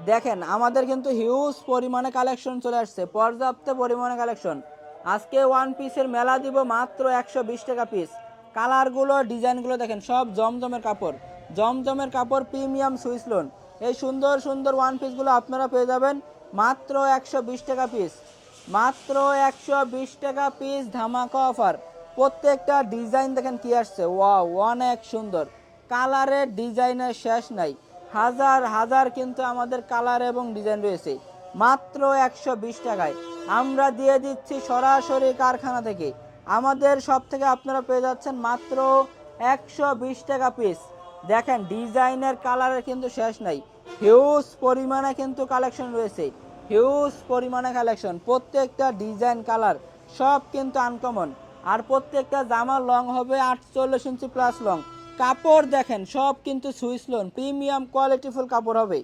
দেখেন আমাদের কিন্তু হিউজ পরিমাণে কালেকশন চলে আসছে, পর্যাপ্ত পরিমাণে কালেকশন। আজকে ওয়ান পিসের মেলা দিব মাত্র 120 টাকা পিস। কালারগুলো ডিজাইনগুলো দেখেন সব জমজমের কাপড়, জমজমের কাপড়, প্রিমিয়াম সুইস লোন। এই সুন্দর সুন্দর ওয়ান পিসগুলো আপনারা পেয়ে যাবেন মাত্র 120 টাকা পিস। মাত্র 120 টাকা পিস, ধামাকা অফার। প্রত্যেকটা ডিজাইন দেখেন কি আসছে, ওয়াও অনেক সুন্দর। কালারের ডিজাইনের শেষ নাই, হাজার হাজার কিন্তু আমাদের কালার এবং ডিজাইন রয়েছে। মাত্র 120 টাকায় আমরা দিয়ে দিচ্ছি সরাসরি কারখানা থেকে। আমাদের সব থেকে আপনারা পেয়ে যাচ্ছেন মাত্র 120 টাকা পিস। দেখেন ডিজাইনের কালারের কিন্তু শেষ নাই, হিউজ পরিমাণে কিন্তু কালেকশন রয়েছে, হিউজ পরিমাণে কালেকশন। প্রত্যেকটা ডিজাইন কালার সব কিন্তু আনকমন। আর প্রত্যেকটা জামার লং হবে 48 ইঞ্চি প্লাস লং। কাপড় দেখেন সব কিন্তু সুইস লোন, প্রিমিয়াম কোয়ালিটিফুল কাপড় হবে।